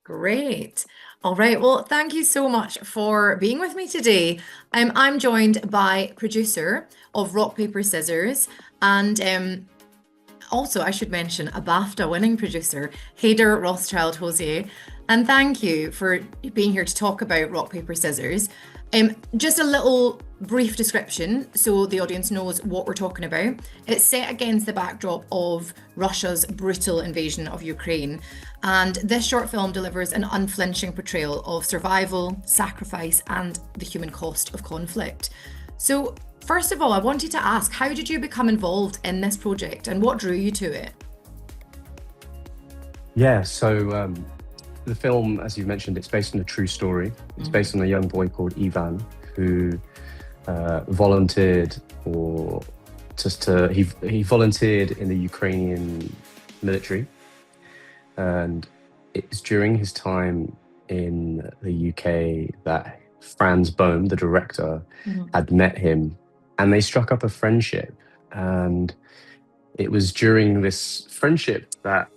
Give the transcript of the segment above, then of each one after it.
Great. All right. Well, thank you so much for being with me today. I'm joined by producer of Rock, Paper, Scissors, and also I should mention a BAFTA winning producer, Hayder Rothschild Hoozeer. And thank you for being here to talk about Rock, Paper, Scissors. Just a little brief description so the audience knows what we're talking about. It's set against the backdrop of Russia's brutal invasion of Ukraine. And this short film delivers an unflinching portrayal of survival, sacrifice, and the human cost of conflict. So, first of all, I wanted to ask, how did you become involved in this project and what drew you to it? Yeah, so the film, as you mentioned, it's based on a true story. It's based on a young boy called Ivan who volunteered or he volunteered in the Ukrainian military, and it's during his time in the UK that Franz Bohm, the director, had met him, and they struck up a friendship. And it was during this friendship that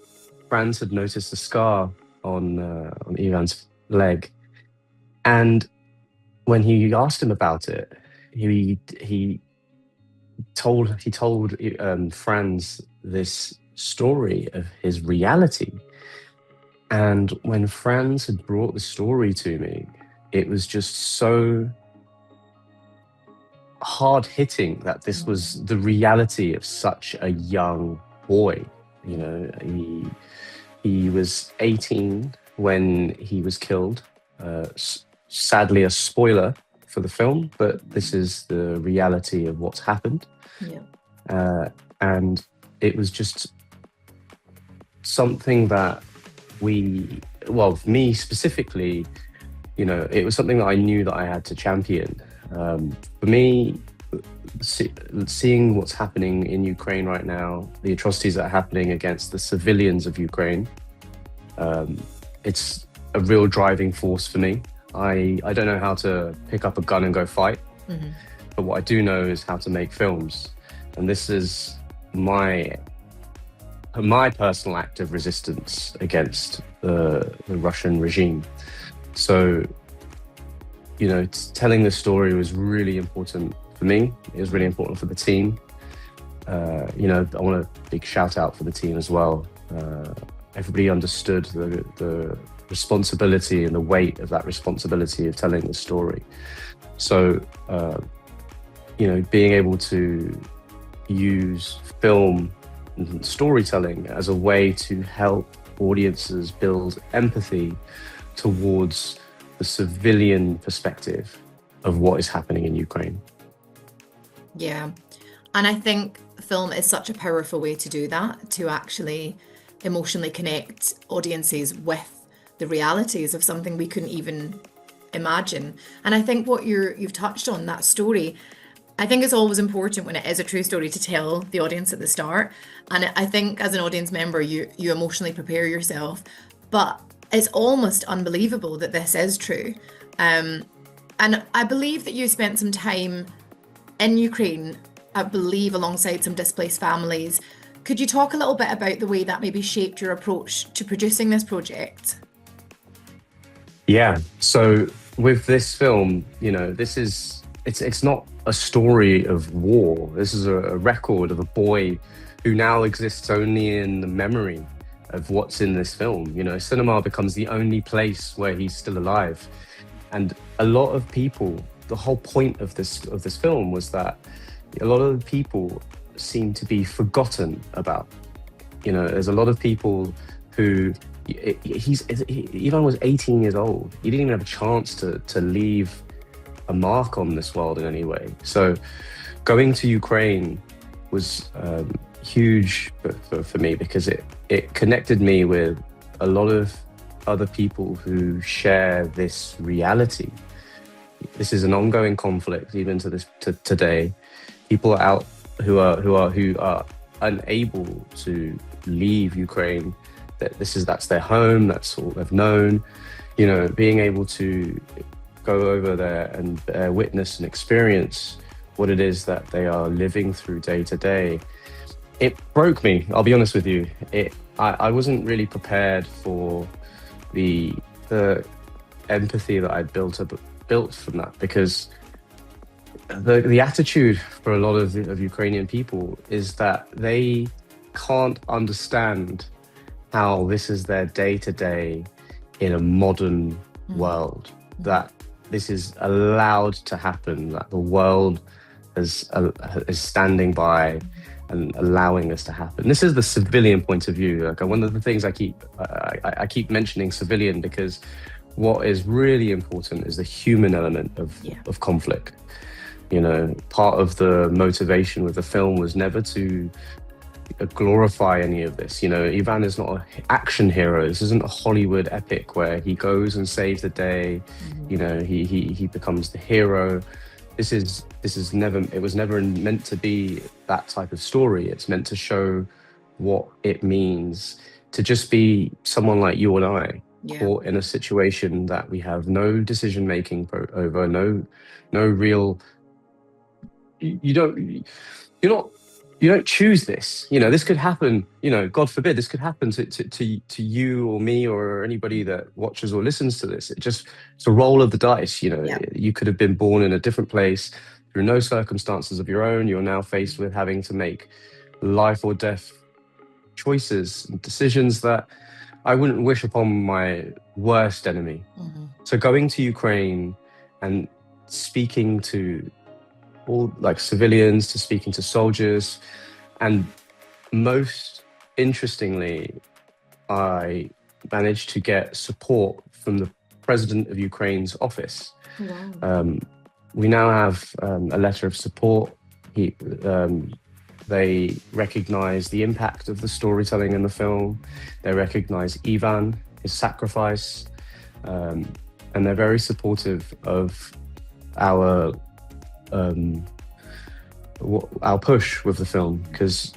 Franz had noticed a scar on Ivan's leg, and when he asked him about it, he told Franz this story of his reality. And when Franz had brought the story to me, it was just so hard hitting that this was the reality of such a young boy. You know, he was 18 when he was killed. Sadly, a spoiler for the film, but this is the reality of what's happened. And it was just something that me specifically, you know, it was something that I knew that I had to champion. For me, seeing what's happening in Ukraine right now, the atrocities that are happening against the civilians of Ukraine, it's a real driving force for me. I don't know how to pick up a gun and go fight, but what I do know is how to make films. And this is my personal act of resistance against the Russian regime. So, you know, telling the story was really important for me. It was really important for the team. You know, I want a big shout out for the team as well. Everybody understood the responsibility and the weight of that responsibility of telling the story. So, you know, being able to use film and storytelling as a way to help audiences build empathy towards the civilian perspective of what is happening in Ukraine. Yeah. And I think film is such a powerful way to do that, to actually emotionally connect audiences with the realities of something we couldn't even imagine. And I think what you've touched on, that story, I think it's always important when it is a true story to tell the audience at the start. And I think as an audience member, you emotionally prepare yourself. But it's almost unbelievable that this is true. And I believe that you spent some time in Ukraine, I believe alongside some displaced families. Could you talk a little bit about the way that maybe shaped your approach to producing this project? Yeah. So with this film, you know, it's not a story of war. This is a record of a boy who now exists only in the memory of what's in this film. You know, cinema becomes the only place where he's still alive. And a lot of people, the whole point of this film was that a lot of the people seem to be forgotten about. You know, there's a lot of people who Ivan was 18 years old. He didn't even have a chance to leave a mark on this world in any way. So going to Ukraine was huge for me, because it connected me with a lot of other people who share this reality. This is an ongoing conflict even to today. People are out who are unable to leave Ukraine. That's their home. That's all they've known. You know, being able to go over there and witness and experience what it is that they are living through day to day, it broke me. I'll be honest with you. I wasn't really prepared for the empathy that I built from that, because the attitude for a lot of Ukrainian people is that they can't understand how this is their day-to-day in a modern world, that this is allowed to happen, that the world is standing by and allowing this to happen. This is the civilian point of view. Like, one of the things I keep mentioning civilian, because what is really important is the human element of conflict. You know, part of the motivation with the film was never to glorify any of this. You know, Ivan is not an action hero. This isn't a Hollywood epic where he goes and saves the day. You know, he becomes the hero. This is never, it was never meant to be that type of story. It's meant to show what it means to just be someone like you and I, caught in a situation that we have no decision making over, no real, you don't choose this. You know, this could happen, you know, God forbid, this could happen to you or me or anybody that watches or listens to this. It's a roll of the dice. You know, you could have been born in a different place through no circumstances of your own. You're now faced with having to make life or death choices and decisions that I wouldn't wish upon my worst enemy. So going to Ukraine and speaking to all, like, civilians, to speaking to soldiers, and most interestingly, I managed to get support from the president of Ukraine's office. We now have a letter of support. They recognize the impact of the storytelling in the film. They recognize Ivan, his sacrifice, and they're very supportive of our push with the film, because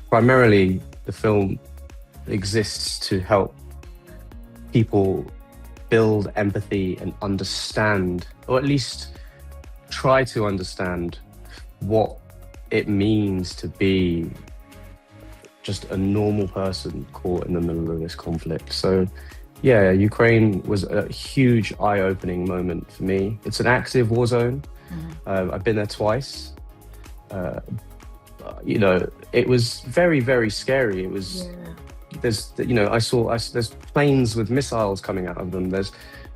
primarily the film exists to help people build empathy and understand, or at least try to understand, what it means to be just a normal person caught in the middle of this conflict. So yeah, Ukraine was a huge eye-opening moment for me. It's an active war zone. I've been there twice. You know, it was very, very scary. It was, there's planes with missiles coming out of them. There's,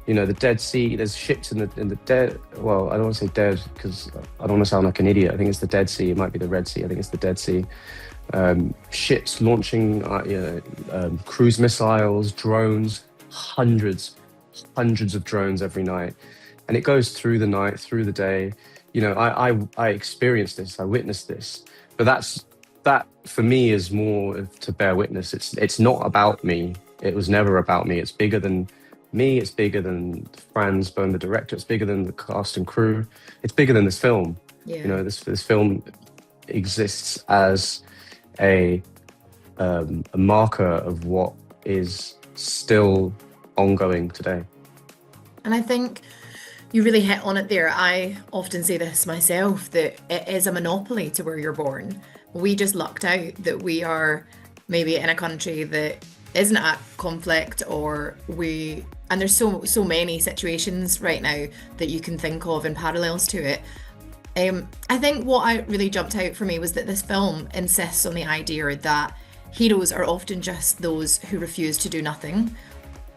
you know, the Dead Sea. There's ships in the dead. Well, I don't want to say dead because I don't want to sound like an idiot. I think it's the Dead Sea. It might be the Red Sea. I think it's the Dead Sea. Ships launching, cruise missiles, drones, hundreds of drones every night, and it goes through the night, through the day. You know, I experienced this. I witnessed this. But that for me is more to bear witness. It's not about me. It was never about me. It's bigger than me. It's bigger than Franz Bohm, the director. It's bigger than the cast and crew. It's bigger than this film. You know, this film exists as a marker of what is still ongoing today. And I think you really hit on it there. I often say this myself, that it is a monopoly to where you're born. We just lucked out that we are maybe in a country that isn't at conflict, and there's so many situations right now that you can think of in parallels to it. I think what really jumped out for me was that this film insists on the idea that heroes are often just those who refuse to do nothing,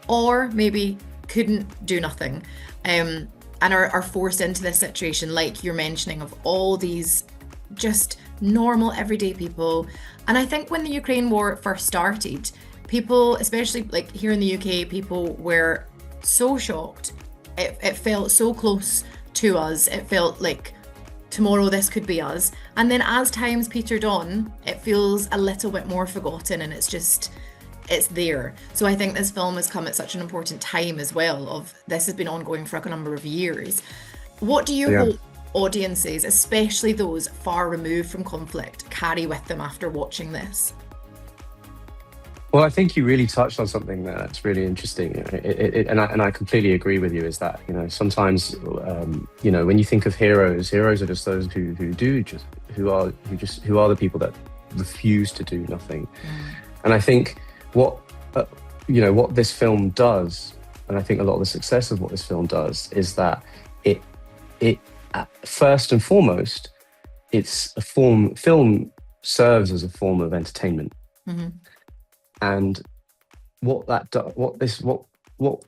or maybe couldn't do nothing, and are forced into this situation, like you're mentioning, of all these just normal everyday people. And I think when the Ukraine war first started, people, especially like here in the UK, people were so shocked. It felt so close to us. It felt like tomorrow this could be us. And then as time's petered on, it feels a little bit more forgotten, and it's there. So I think this film has come at such an important time as well. Of this has been ongoing for a number of years. What do you hope audiences, especially those far removed from conflict, carry with them after watching this? Well, I think you really touched on something there that's really interesting, and I completely agree with you. Is that, you know, sometimes you know, when you think of heroes are just those who are the people that refuse to do nothing. And I think what what this film does, and I think a lot of the success of what this film does is that it it first and foremost, it's a form film serves as a form of entertainment. Mm-hmm. And what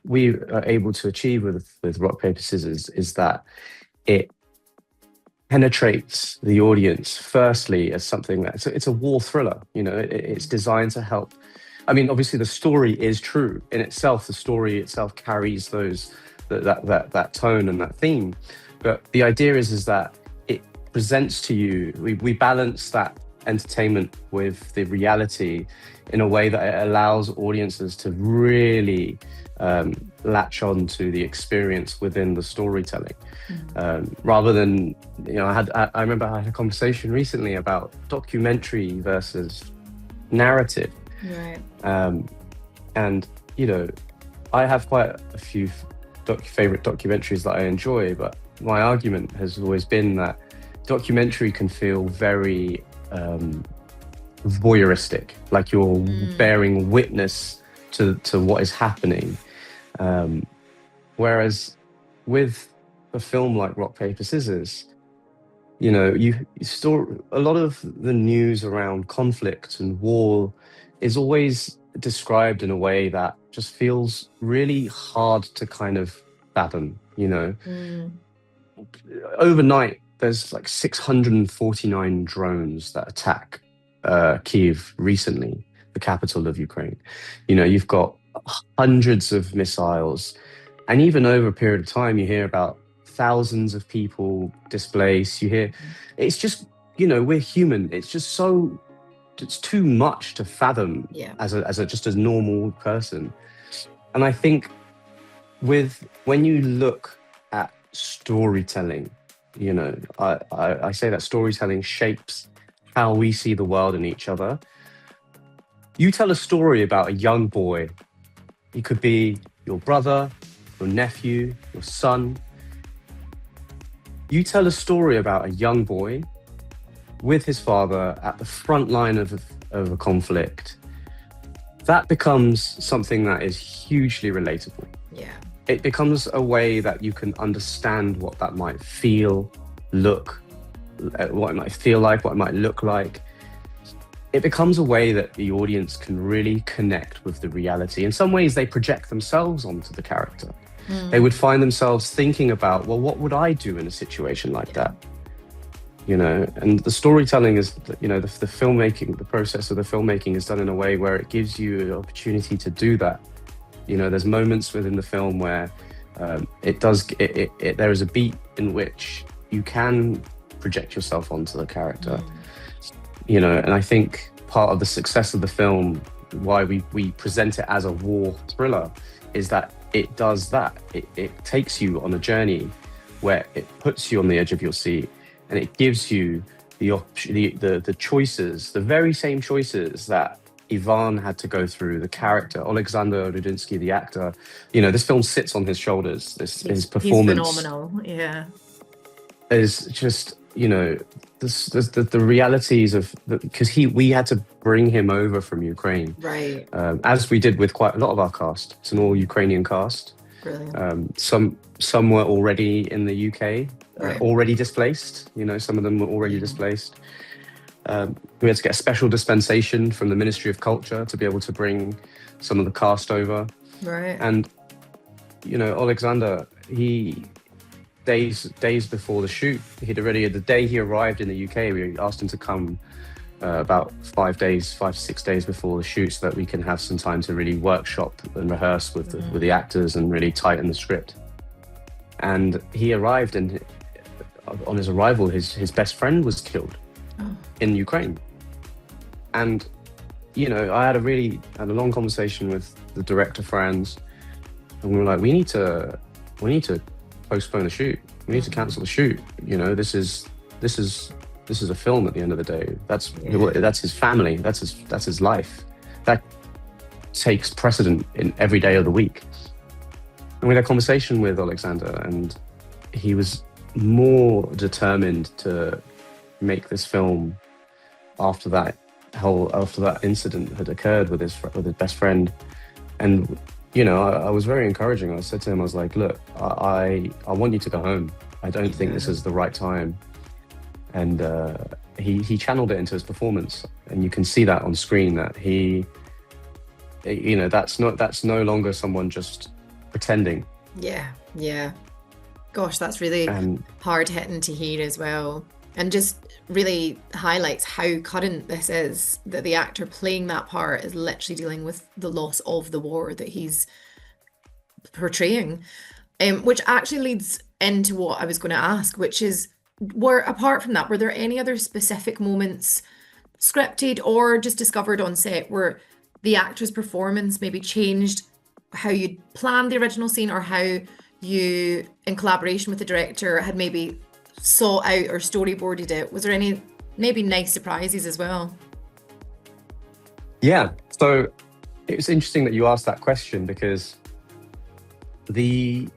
we are able to achieve with rock paper scissors is that it penetrates the audience firstly as something that it's a war thriller. It's designed to help. I mean, obviously the story is true in itself. The story itself carries that tone and that theme, but the idea is that it presents to you. We balance that entertainment with the reality in a way that it allows audiences to really latch on to the experience within the storytelling, rather than I remember I had a conversation recently about documentary versus narrative, Right. and I have quite a few favorite documentaries that I enjoy, but my argument has always been that documentary can feel very voyeuristic, like you're bearing witness to what is happening, whereas with a film like Rock Paper Scissors, you store a lot of the news around conflict and war is always described in a way that just feels really hard to kind of fathom. Overnight there's like 649 drones that attack Kyiv recently, the capital of Ukraine. You've got hundreds of missiles, and even over a period of time, you hear about thousands of people displaced. You hear, it's just, we're human. It's just it's too much to fathom as a normal person. And I think when you look at storytelling, I say that storytelling shapes how we see the world and each other. You tell a story about a young boy. He could be your brother, your nephew, your son. You tell a story about a young boy with his father at the front line of a conflict. That becomes something that is hugely relatable. Yeah. It becomes a way that you can understand what that might feel, what it might feel like, what it might look like. It becomes a way that the audience can really connect with the reality. In some ways, they project themselves onto the character. They would find themselves thinking about, well, what would I do in a situation like that? And the storytelling is, the filmmaking, the process of the filmmaking is done in a way where it gives you an opportunity to do that. There's moments within the film where there is a beat in which you can project yourself onto the character. And I think part of the success of the film, why we present it as a war thriller, is that it does that. It takes you on a journey where it puts you on the edge of your seat, and it gives you the choices, the very same choices that Ivan had to go through, the character, Alexander Rudinsky, the actor. This film sits on his shoulders. His performance. He's phenomenal, yeah. Is just, the realities of, because we had to bring him over from Ukraine. Right. As we did with quite a lot of our cast. It's an all Ukrainian cast. Brilliant. Some were already in the UK, Right. already displaced. Some of them were already displaced. We had to get a special dispensation from the Ministry of Culture to be able to bring some of the cast over. Right. And, Alexander, days before the shoot, the day he arrived in the UK, we asked him to come about 5 to 6 days before the shoot, so that we can have some time to really workshop and rehearse with the actors and really tighten the script. And he arrived, and on his arrival, his best friend was killed in Ukraine. And I had a long conversation with the director Franz, and we were like, we need to postpone the shoot. We need to cancel the shoot. This is a film at the end of the day. That's his family. That's his life. That takes precedent in every day of the week. And we had a conversation with Alexander, and he was more determined to make this film after that incident had occurred with his best friend. And I was very encouraging. I said to him, I was like, look, I want you to go home. I don't think this Yeah. is the right time. And he channeled it into his performance, and you can see that on screen, that that's no longer someone just pretending. Yeah. Yeah. Gosh, that's really And hard hitting to hear as well. And just really highlights how current this is, that the actor playing that part is literally dealing with the loss of the war that he's portraying. Which actually leads into what I was going to ask, which is, apart from that, were there any other specific moments, scripted or just discovered on set, where the actor's performance maybe changed how you planned the original scene, or how you, in collaboration with the director, had maybe sought out or storyboarded it? Was there any maybe nice surprises as well? yeah, so it's interesting that you asked that question, because the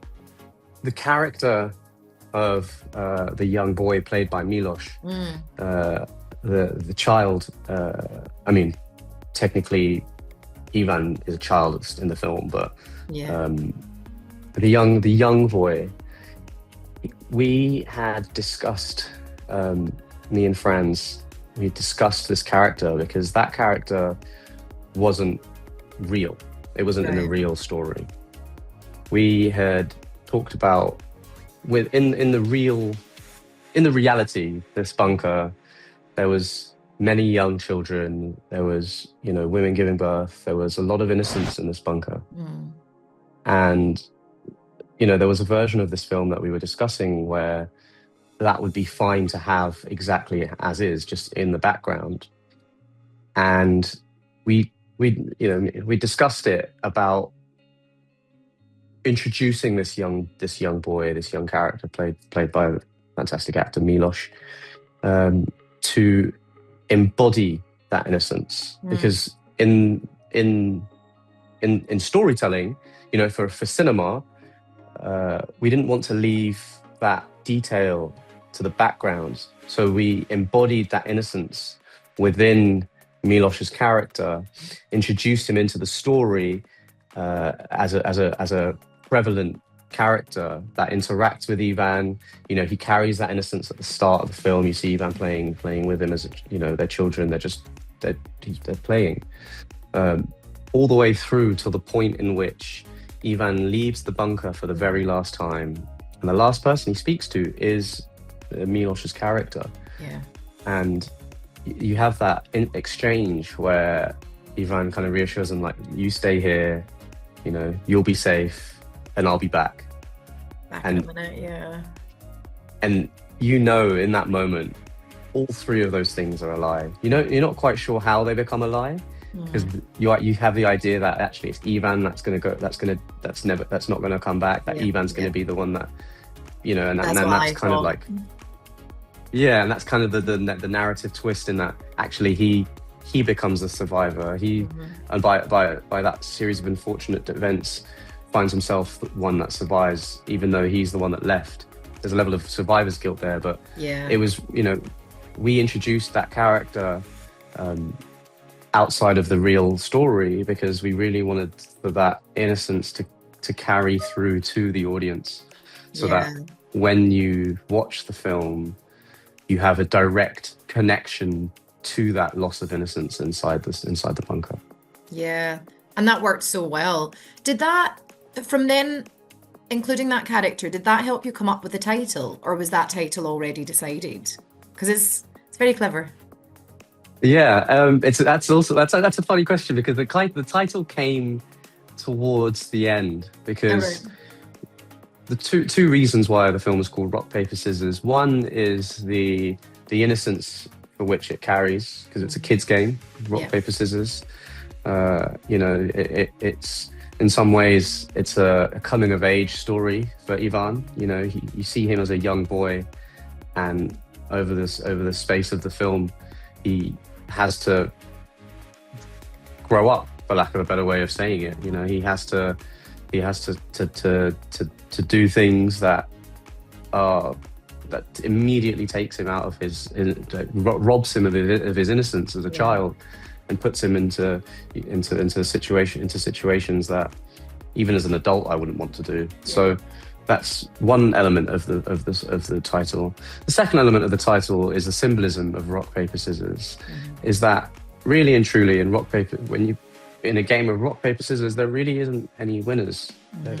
the character of the young boy played by Milos, Mm, uh, the child. I mean, technically, Ivan is a child in the film, but yeah. um, the young boy. We had discussed, me and friends. We discussed this character because that character wasn't real. It wasn't in a Right. real story. We had talked about, in the reality, this bunker, there was many young children, there was, women giving birth, there was a lot of innocence in this bunker. Mm, And there was a version of this film that we were discussing where that would be fine to have exactly as is, just in the background. And we discussed it about introducing this young boy, this young character played by a fantastic actor Milos, to embody that innocence. mm, Because in storytelling, for cinema, we didn't want to leave that detail to the background, so we embodied that innocence within Milos's character, introduced him into the story as a prevalent character that interacts with Ivan. He carries that innocence at the start of the film. You see Ivan playing with him as they're children. They're playing, all the way through to the point in which Ivan leaves the bunker for the very last time, and the last person he speaks to is Milos's character. yeah. And you have that exchange where Ivan kind of reassures him, like, you stay here, you'll be safe, and I'll be back. Back in And a minute, yeah. and in that moment, all three of those things are a lie. You're not quite sure how they become a lie, because Mm, you have the idea that actually it's Ivan that's not gonna come back. That yeah, Ivan's gonna yeah. be the one that, and That's what that's I kind of thought. like, yeah, and that's kind of the narrative twist, in that actually he becomes the survivor. Mhm. And by that series of unfortunate events, finds himself the one that survives, even though he's the one that left. There's a level of survivor's guilt there, but Yeah. it was, we introduced that character outside of the real story because we really wanted for that innocence to carry through to the audience, so that Yeah. when you watch the film, you have a direct connection to that loss of innocence inside the bunker. Yeah. And that worked so well. Did that, from then, including that character, did that help you come up with the title, or was that title already decided? Because it's very clever. Yeah, that's a funny question, because the title came towards the end, All right. because the two reasons why the film is called Rock Paper Scissors. One is the innocence for which it carries, because it's a kids game, rock Yeah. paper scissors. It's in some ways it's a coming of age story for Ivan. You see him as a young boy, and over the space of the film, he has to grow up, for lack of a better way of saying it. He has to do things that immediately takes him out of robs him of his innocence as a Yeah. child. and puts him into situations that even as an adult I wouldn't want to do. So that's one element of the title. The second element of the title is the symbolism of rock paper scissors. Is that really and truly in rock paper, when you in a game of rock paper scissors, there really isn't any winners.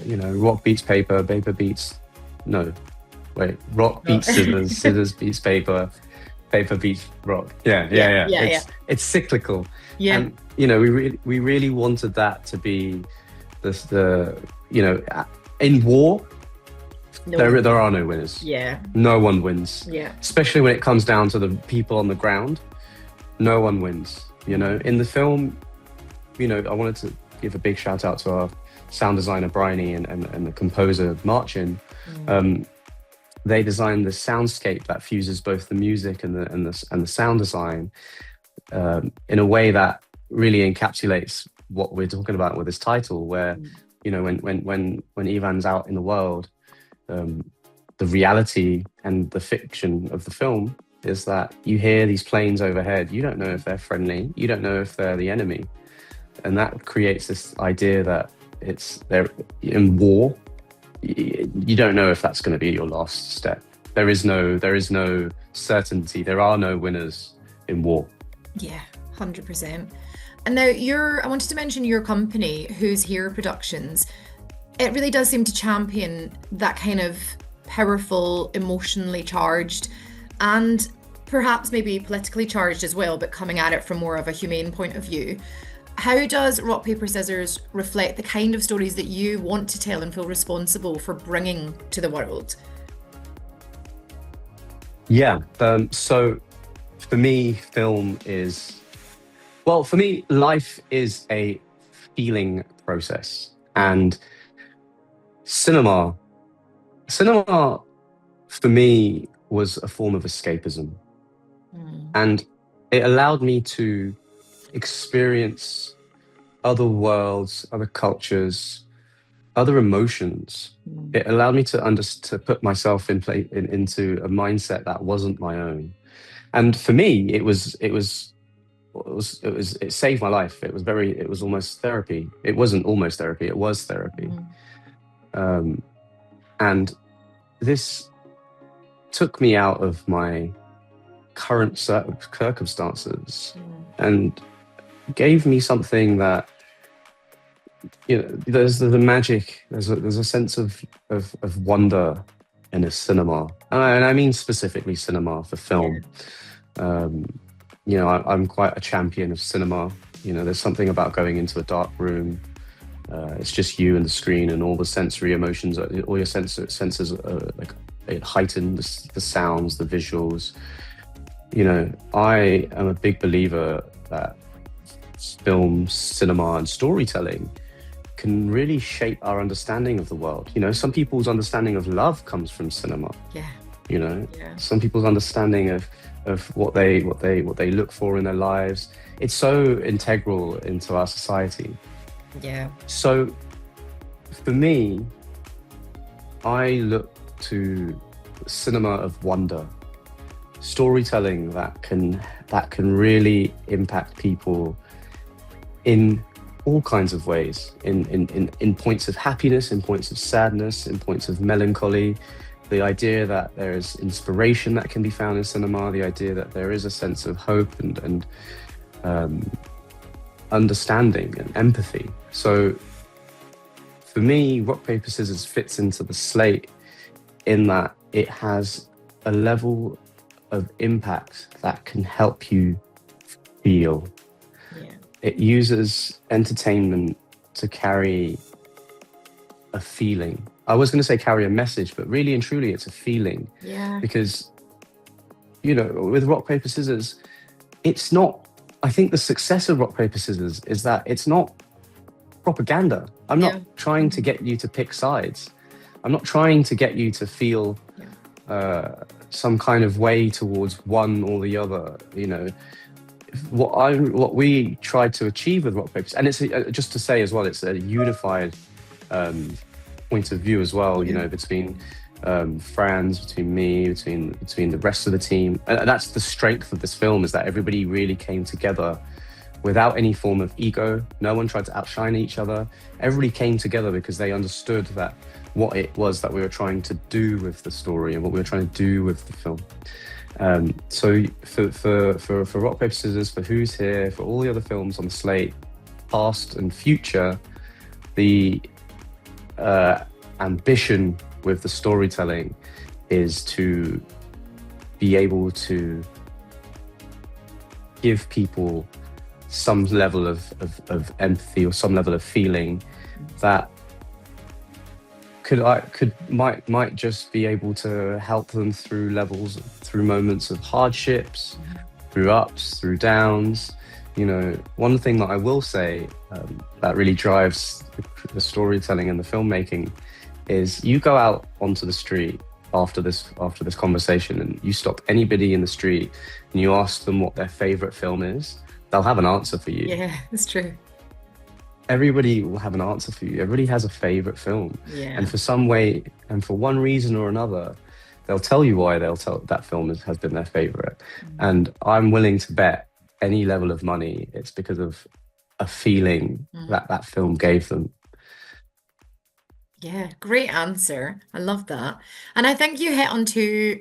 You know, rock beats paper, paper beats rock beats scissors, scissors beats paper, paper beats rock. Yeah. It's cyclical. Yeah. And you know, we really wanted that to be the you know, in war, there are no winners. Yeah. No one wins. Yeah. Especially when it comes down to the people on the ground, no one wins. You know, in the film, you know, I wanted to give a big shout out to our sound designer Bryony and the composer Marcin. They designed the soundscape that fuses both the music and the sound design in a way that really encapsulates what we're talking about with this title, where you know, when Ivan's out in the world, the reality and the fiction of the film is that you hear these planes overhead. You don't know if they're friendly. You don't know if they're the enemy. And that creates this idea that they're in war. You don't know if that's going to be your last step. There is no certainty. There are no winners in war. Yeah, 100%. And now I wanted to mention your company, Hoozeer Productions. It really does seem to champion that kind of powerful, emotionally charged, and perhaps maybe politically charged as well, but coming at it from more of a humane point of view. How does Rock, Paper, Scissors reflect the kind of stories that you want to tell and feel responsible for bringing to the world? Yeah, so for me, life is a feeling process, and cinema for me was a form of escapism. And it allowed me to experience other worlds, other cultures, other emotions. It allowed me to put myself into a mindset that wasn't my own. And for me, it saved my life. It was almost therapy. It wasn't almost therapy, it was therapy. And this took me out of my current circumstances and gave me something that, you know, there's the magic, there's a sense of wonder in a cinema, and I mean specifically cinema for film. You know, I'm quite a champion of cinema. You know, there's something about going into a dark room. It's just you and the screen, and all the sensory emotions, all your senses like it heighten the sounds, the visuals. You know, I am a big believer that film, cinema, and storytelling can really shape our understanding of the world. You know, some people's understanding of love comes from cinema. Yeah. You know, some people's understanding of what they look for in their lives. It's so integral into our society. Yeah. So for me, I look to cinema of wonder, storytelling that can really impact people in all kinds of ways, in points of happiness, in points of sadness, in points of melancholy. The idea that there is inspiration that can be found in cinema, the idea that there is a sense of hope and understanding and empathy. So for me, Rock, Paper, Scissors fits into the slate in that it has a level of impact that can help you feel. It uses entertainment to carry a feeling. I was going to say carry a message, but really and truly it's a feeling. Yeah. Because, you know, with Rock, Paper, Scissors, it's not, I think the success of Rock, Paper, Scissors is that it's not propaganda. I'm not trying to get you to pick sides. I'm not trying to get you to feel some kind of way towards one or the other. You know, what we tried to achieve with Rock, Paper, and it's just to say as well, it's a unified point of view as well. You know, between Franz, between me, between the rest of the team, and that's the strength of this film, is that everybody really came together without any form of ego. No one tried to outshine each other. Everybody came together because they understood that what it was that we were trying to do with the story and what we were trying to do with the film. So for Rock Paper Scissors, for Hoozeer, for all the other films on the slate, past and future, the ambition with the storytelling is to be able to give people some level of empathy or some level of feeling that might just be able to help them through moments of hardships, through ups, through downs. You know, one thing that I will say that really drives the storytelling and the filmmaking is you go out onto the street after this conversation and you stop anybody in the street and you ask them what their favorite film is, they'll have an answer for you. Yeah, it's true. Everybody will have an answer for you. Everybody has a favorite film. Yeah. And for one reason or another, they'll tell you why that film has been their favorite. And I'm willing to bet any level of money it's because of a feeling that film gave them. Yeah, great answer. I love that. And I think you hit on 2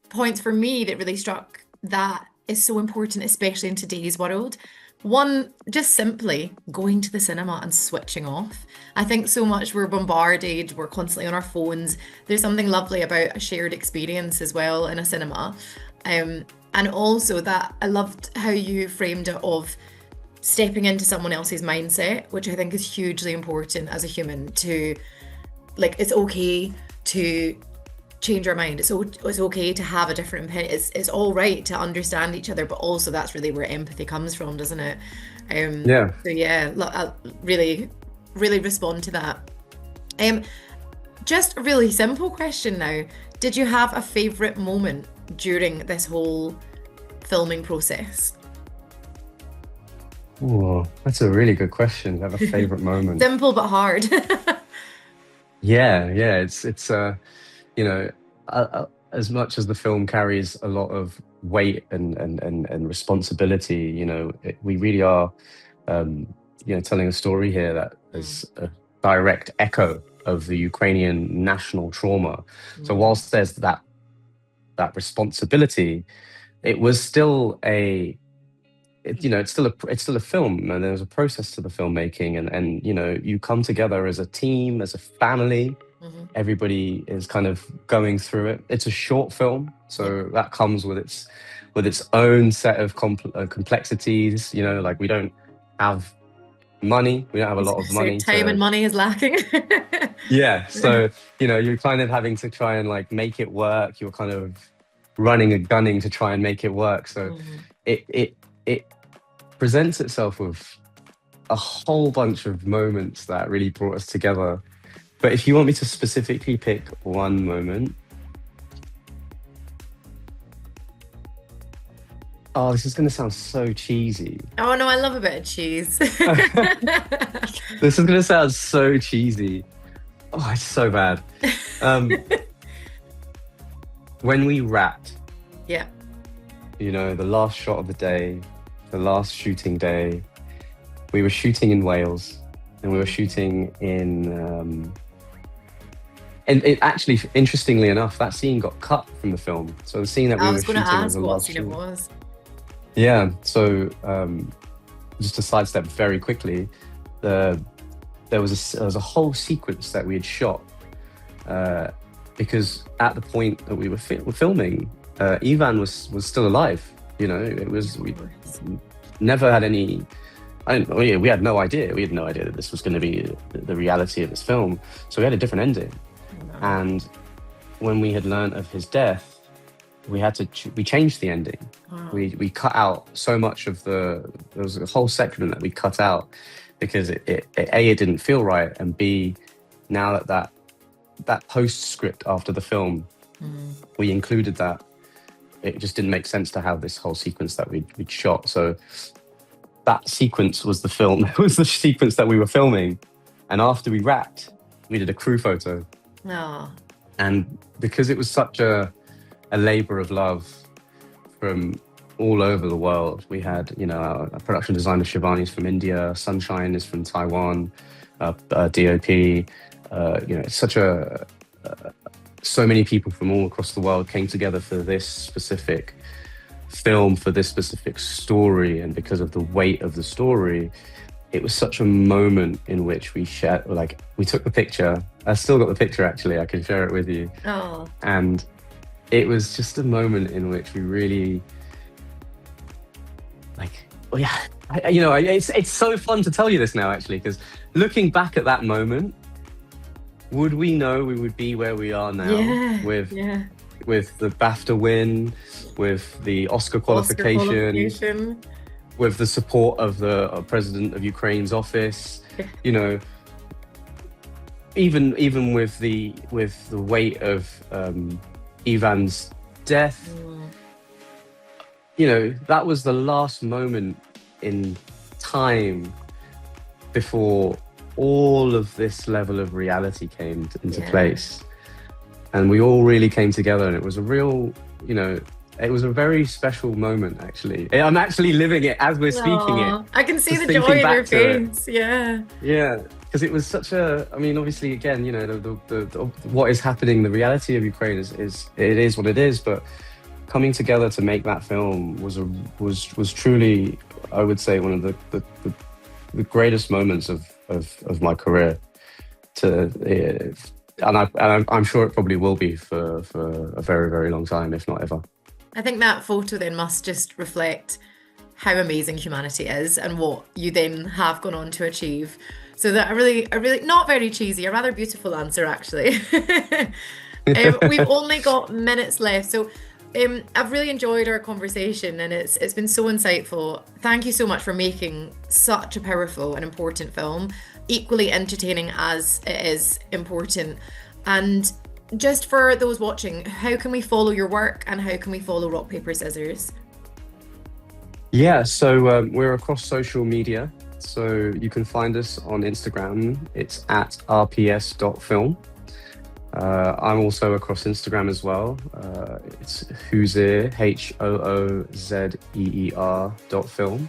points for me that really struck that is so important, especially in today's world. One, just simply going to the cinema and switching off. I think so much we're bombarded, we're constantly on our phones. There's something lovely about a shared experience as well in a cinema. And also that I loved how you framed it of stepping into someone else's mindset, which I think is hugely important as a human to, like, it's okay to change our mind. It's okay to have a different opinion. It's all right to understand each other, but also that's really where empathy comes from, doesn't it? Yeah. So yeah, I really, really respond to that. Just a really simple question now. Did you have a favorite moment during this whole filming process? Oh, that's a really good question. Have a favorite moment. Simple but hard. Yeah. It's you know, as much as the film carries a lot of weight and responsibility, you know, we really are, telling a story here that is a direct echo of the Ukrainian national trauma. So whilst there's that responsibility, it was still it's still a film, and there's a process to the filmmaking, and you know, you come together as a team, as a family. Everybody is kind of going through it. It's a short film, so that comes with its own set of complexities. You know, like we don't have money. We don't have a lot of money. Time and money is lacking. Yeah, so you know, you're kind of having to try and like make it work. You're kind of running and gunning to try and make it work. So it presents itself with a whole bunch of moments that really brought us together. But if you want me to specifically pick one moment, oh, this is going to sound so cheesy. Oh no, I love a bit of cheese. This is going to sound so cheesy. Oh, it's so bad. When we wrapped, Yeah. you know, the last shot of the day, the last shooting day, we were shooting in Wales, and we were shooting in and it actually, interestingly enough, that scene got cut from the film. So the scene that we I were was going shooting to was ask the what last scene it shoot. was. Yeah. So just to sidestep very quickly, there was a whole sequence that we had shot because at the point that we were filming, Ivan was still alive. You know, we never had any. We had no idea. We had no idea that this was going to be the reality of this film. So we had a different ending. And when we had learned of his death, we had to we changed the ending. Wow. We cut out so much of there was a whole section that we cut out because it didn't feel right, and B, now that postscript after the film, we included that. It just didn't make sense to have this whole sequence that we'd shot. So that sequence was the film. It was the sequence that we were filming. And after we wrapped, we did a crew photo. Oh. And because it was such a labor of love from all over the world. We had, you know, our production designer Shivani's from India, Sunshine is from Taiwan, DOP. You know, it's such a so many people from all across the world came together for this specific film, for this specific story, and because of the weight of the story, it was such a moment in which we shared, like, we took the picture. I still got the picture, actually. I can share it with you. Oh, And it was just a moment in which we really, like, oh yeah, you know, it's so fun to tell you this now, actually, because looking back at that moment, would we know we would be where we are now yeah, with yeah. with the BAFTA win, with the Oscar qualification, with the support of the president of Ukraine's office, you know, even with the weight of Ivan's death, Mm, you know, that was the last moment in time before all of this level of reality came into yeah. place. And we all really came together, and it was a real, you know, it was a very special moment, actually. I'm actually living it as we're speaking it. Aw, I can see Just the joy thinking in your back to it. face. Yeah. Yeah, because it was such a, I mean, obviously, again, you know, the what is happening, the reality of Ukraine is it is what it is, but coming together to make that film was truly, I would say, one of the greatest moments of my career. I'm sure it probably will be for a very, very long time, if not ever. I think that photo then must just reflect how amazing humanity is and what you then have gone on to achieve. So that a really not very cheesy, a rather beautiful answer, actually. We've only got minutes left, so I've really enjoyed our conversation, and it's been so insightful. Thank you so much for making such a powerful and important film, equally entertaining as it is important. And just for those watching, how can we follow your work and how can we follow Rock, Paper, Scissors? Yeah, so we're across social media. So you can find us on Instagram. It's at rps.film. I'm also across Instagram as well. It's Hoozeer, HOOZEER.film.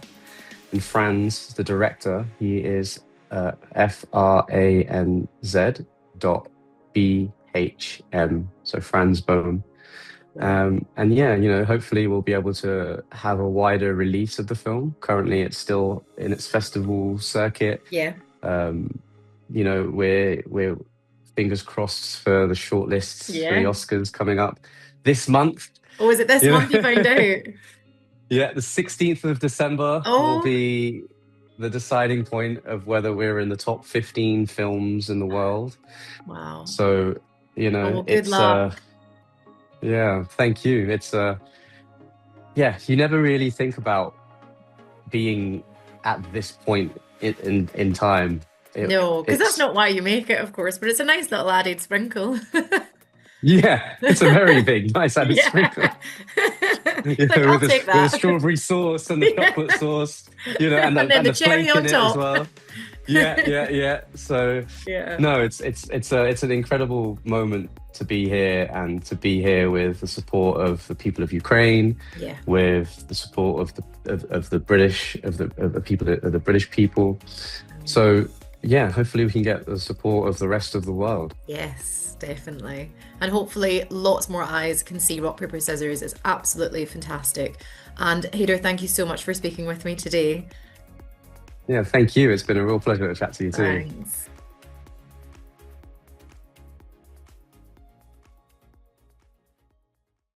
And Franz, the director, he is FRANZ.BHM. So Franz Bohm. And yeah, you know, hopefully we'll be able to have a wider release of the film. Currently, it's still in its festival circuit. Yeah. You know, we're fingers crossed for the shortlists for the Yeah. Oscars coming up this month. Oh, is it this You know? month you find out? Yeah, the 16th of December Oh. will be the deciding point of whether we're in the top 15 films in the world. Wow. So, you know, Oh, well, good luck. Yeah, thank you. Yeah, you never really think about being at this point in time. No, because that's It's not why you make it, of course, but it's a nice little added sprinkle. Yeah, it's a very big, nice added Yeah. sprinkle. You It's like, know, I'll with take the that. strawberry sauce and the Yeah. chocolate sauce, you know, and And then the the cherry flake on in it top. as well. Yeah. So Yeah. no, it's an incredible moment to be here, and to be here with the support of the people of Ukraine, Yeah. with the support of the British of the people of the British people. So yeah, hopefully we can get the support of the rest of the world. Yes, definitely. And hopefully lots more eyes can see Rock, Paper, Scissors. It's absolutely fantastic. And Hayder, thank you so much for speaking with me today. Yeah, thank you. It's been a real pleasure to chat to you too. Thanks.